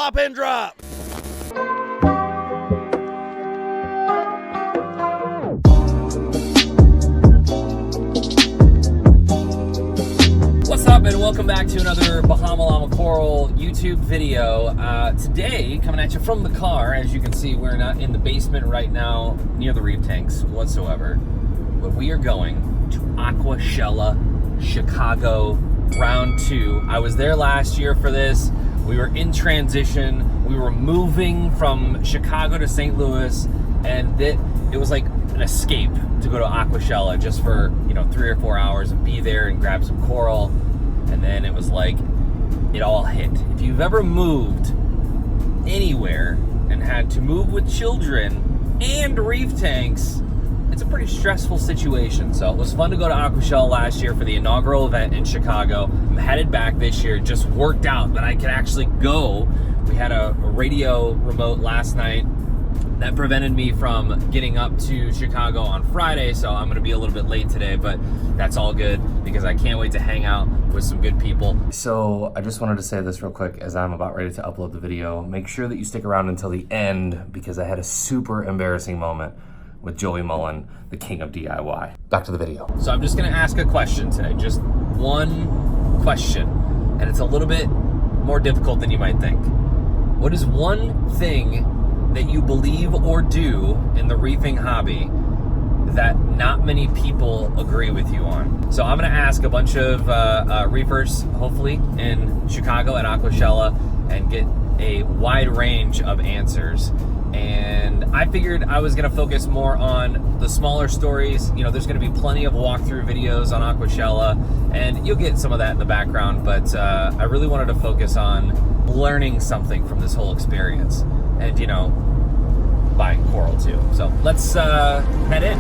Plop and drop. What's up, and welcome back to another Bahama Llama Coral YouTube video. Today, coming at you from the car. As you can see, we're not in the basement right now near the reef tanks whatsoever, but we are going to Aquashella, Chicago, round 2. I was there last year for this. We were in transition. We were moving from Chicago to St. Louis, and it was like an escape to go to Aquashella just for 3 or 4 hours and be there and grab some coral. And then it was like it all hit. If you've ever moved anywhere and had to move with children and reef tanks, it's a pretty stressful situation. So it was fun to go to Aquashella last year for the inaugural event in Chicago. I'm headed back this year. It just worked out that I could actually go. We had a radio remote last night that prevented me from getting up to Chicago on Friday, so I'm gonna be a little bit late today, but that's all good because I can't wait to hang out with some good people. So I just wanted to say this real quick as I'm about ready to upload the video. Make sure that you stick around until the end because I had a super embarrassing moment with Joey Mullen, the king of DIY. Back to the video. So I'm just gonna ask a question today, just one question, and it's a little bit more difficult than you might think. What is one thing that you believe or do in the reefing hobby that not many people agree with you on? So I'm gonna ask a bunch of reefers, hopefully in Chicago at Aquashella, and get a wide range of answers. And I figured I was gonna focus more on the smaller stories. There's gonna be plenty of walkthrough videos on Aquashella, and you'll get some of that in the background, but I really wanted to focus on learning something from this whole experience. And buying coral too. So let's head in.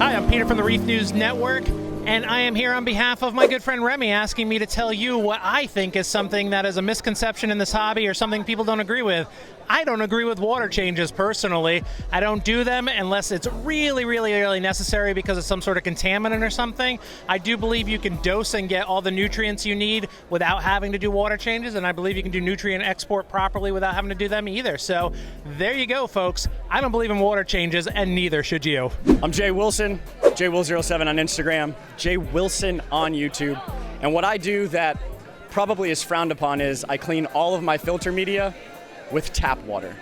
Hi, I'm Peter from the Reef News Network, and I am here on behalf of my good friend Remy asking me to tell you what I think is something that is a misconception in this hobby or something people don't agree with. I don't agree with water changes personally. I don't do them unless it's really, really, really necessary because of some sort of contaminant or something. I do believe you can dose and get all the nutrients you need without having to do water changes, and I believe you can do nutrient export properly without having to do them either. So there you go, folks. I don't believe in water changes, and neither should you. I'm Jay Wilson, JWill07 on Instagram, Jay Wilson on YouTube. And what I do that probably is frowned upon is I clean all of my filter media with tap water.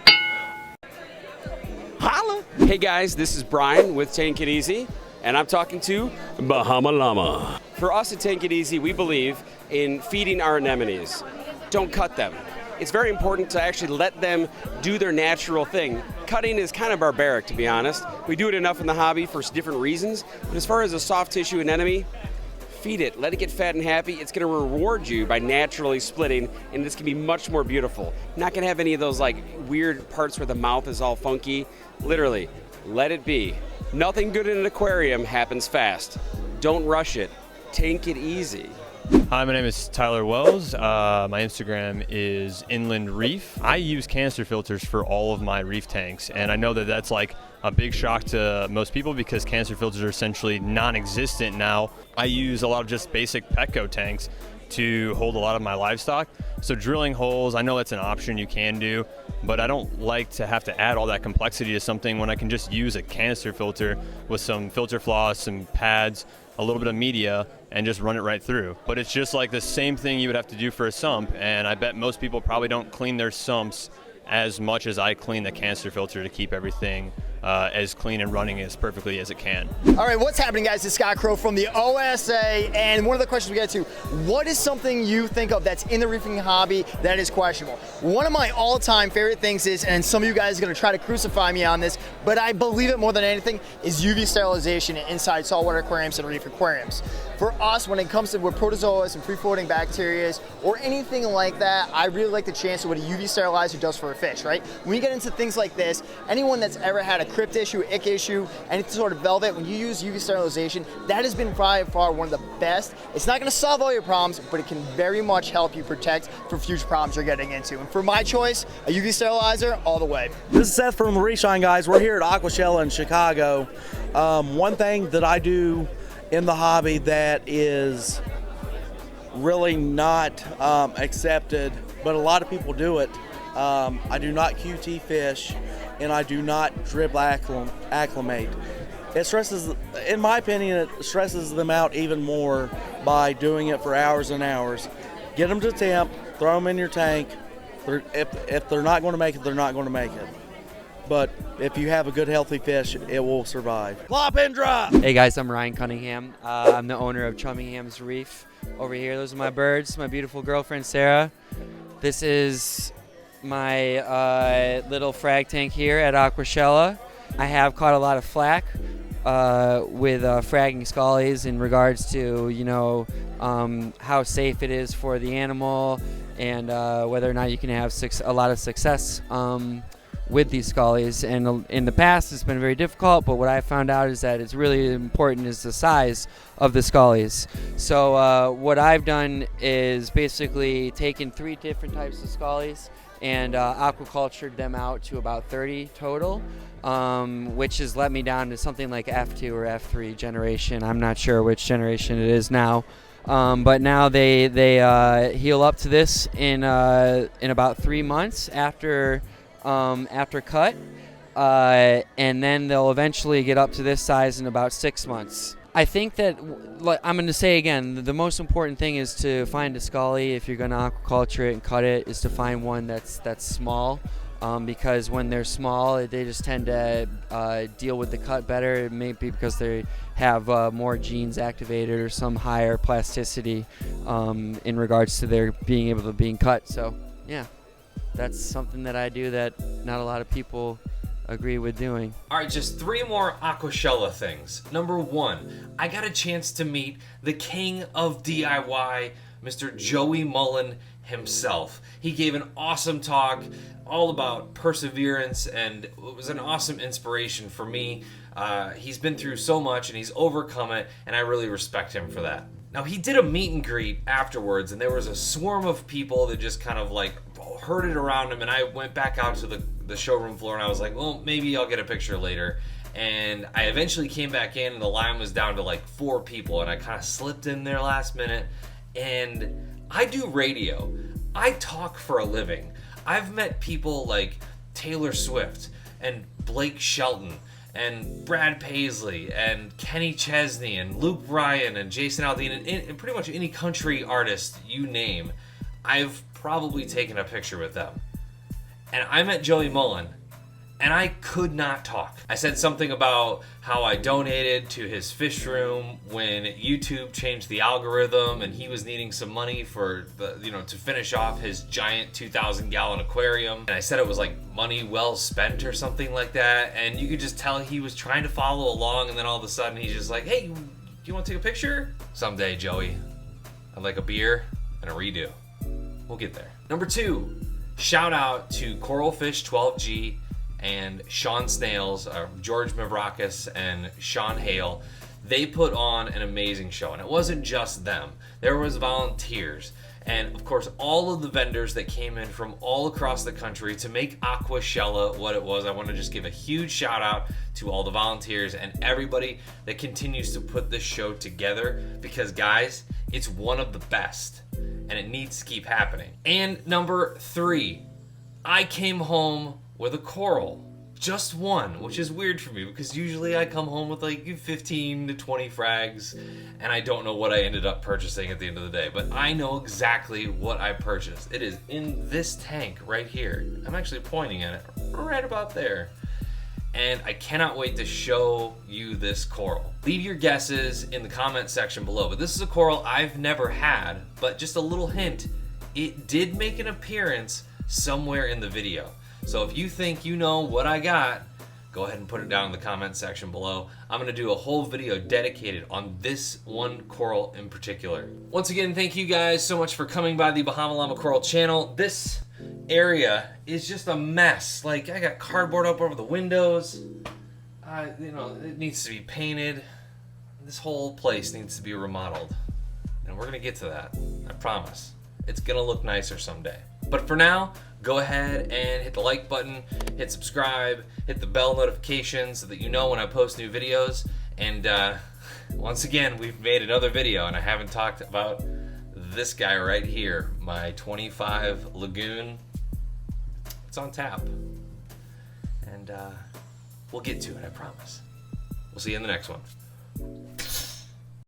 Holla! Hey guys, this is Brian with Tank It Easy, and I'm talking to Bahama Llama. For us at Tank It Easy, we believe in feeding our anemones. Don't cut them. It's very important to actually let them do their natural thing. Cutting is kind of barbaric, to be honest. We do it enough in the hobby for different reasons, but as far as a soft tissue anemone, feed it, let it get fat and happy. It's gonna reward you by naturally splitting, and this can be much more beautiful. Not gonna have any of those like weird parts where the mouth is all funky. Literally, let it be. Nothing good in an aquarium happens fast. Don't rush it. Tank it easy. Hi, my name is Tyler Wells. My Instagram is Inland Reef. I use canister filters for all of my reef tanks, and I know that that's like a big shock to most people because canister filters are essentially non-existent now. I use a lot of just basic Petco tanks to hold a lot of my livestock. So drilling holes, I know that's an option you can do, but I don't like to have to add all that complexity to something when I can just use a canister filter with some filter floss, some pads, a little bit of media, and just run it right through. But it's just like the same thing you would have to do for a sump, and I bet most people probably don't clean their sumps as much as I clean the canister filter to keep everything as clean and running as perfectly as it can. All right, what's happening, guys? It's Scott Crow from the OSA, and one of the questions we get to, what is something you think of that's in the reefing hobby that is questionable? One of my all-time favorite things is, and some of you guys are gonna try to crucify me on this, but I believe it more than anything, is UV sterilization inside saltwater aquariums and reef aquariums. For us, when it comes to with protozoas and free-floating bacteria or anything like that, I really like the chance of what a UV sterilizer does for a fish, right? When you get into things like this, anyone that's ever had a crypt issue, ick issue, any sort of velvet, when you use UV sterilization, that has been by far one of the best. It's not going to solve all your problems, but it can very much help you protect for future problems you're getting into. And for my choice, a UV sterilizer all the way. This is Seth from the Reef guys. We're here at Aquashella in Chicago. One thing that I do in the hobby that is really not accepted, but a lot of people do it. I do not QT fish, and I do not dribble acclimate. It stresses, in my opinion, it stresses them out even more by doing it for hours and hours. Get them to temp, throw them in your tank. If they're not going to make it, they're not going to make it. But if you have a good, healthy fish, it will survive. Plop and drop! Hey guys, I'm Ryan Cunningham. I'm the owner of Chummingham's Reef. Over here, those are my birds, my beautiful girlfriend, Sarah. This is my little frag tank here at Aquashella. I have caught a lot of flack with fragging scullies in regards to, you know, how safe it is for the animal and whether or not you can have a lot of success with these scullies. And in the past it's been very difficult, but what I found out is that it's really important is the size of the scullies. So what I've done is basically taken 3 different types of scullies and aquacultured them out to about 30 total, which has let me down to something like F2 or F3 generation. I'm not sure which generation it is now. But now they heal up to this in about 3 months after cut, and then they'll eventually get up to this size in about 6 months. I think that, I'm going to say again, the most important thing is to find a scully. If you're going to aquaculture it and cut it, is to find one that's small, because when they're small, they just tend to deal with the cut better. It may be because they have more genes activated or some higher plasticity in regards to their being able to being cut. So yeah, that's something that I do that not a lot of people agree with doing. All right, just 3 more Aquashella things. Number 1, I got a chance to meet the king of DIY, Mr. Joey Mullen himself. He gave an awesome talk all about perseverance, and it was an awesome inspiration for me. He's been through so much and he's overcome it, and I really respect him for that. Now, he did a meet and greet afterwards, and there was a swarm of people that just kind of like herded around him, and I went back out to the showroom floor and I was like, well, maybe I'll get a picture later. And I eventually came back in and the line was down to like 4 people, and I kind of slipped in there last minute. And I do radio. I talk for a living. I've met people like Taylor Swift and Blake Shelton and Brad Paisley and Kenny Chesney and Luke Bryan and Jason Aldean and pretty much any country artist you name. I've probably taken a picture with them. And I met Joey Mullen, and I could not talk. I said something about how I donated to his fish room when YouTube changed the algorithm and he was needing some money for to finish off his giant 2,000-gallon aquarium. And I said it was like money well spent or something like that. And you could just tell he was trying to follow along, and then all of a sudden he's just like, hey, do you want to take a picture? Someday, Joey. I'd like a beer and a redo. We'll get there. Number 2, shout out to Coralfish 12G and Sean Snails, George Mavrakis and Shawn Hale. They put on an amazing show, and it wasn't just them. There was volunteers, and of course all of the vendors that came in from all across the country to make Aquashella what it was. I want to just give a huge shout out to all the volunteers and everybody that continues to put this show together, because guys, it's one of the best and it needs to keep happening. And number 3, I came home with a coral. Just one, which is weird for me because usually I come home with like 15 to 20 frags and I don't know what I ended up purchasing at the end of the day, but I know exactly what I purchased. It is in this tank right here. I'm actually pointing at it right about there. And I cannot wait to show you this coral. Leave your guesses in the comment section below, but this is a coral I've never had, but just a little hint, it did make an appearance somewhere in the video. So if you think you know what I got, go ahead and put it down in the comment section below. I'm going to do a whole video dedicated on this one coral in particular. Once again, thank you guys so much for coming by the Bahama Llama Coral channel. This area is just a mess. Like, I got cardboard up over the windows. You know, it needs to be painted. This whole place needs to be remodeled. And we're going to get to that. I promise. It's going to look nicer someday. But for now, go ahead and hit the like button, hit subscribe, hit the bell notification so that you know when I post new videos. And once again, we've made another video, and I haven't talked about this guy right here, my 25 Lagoon. It's on tap. And we'll get to it, I promise. We'll see you in the next one.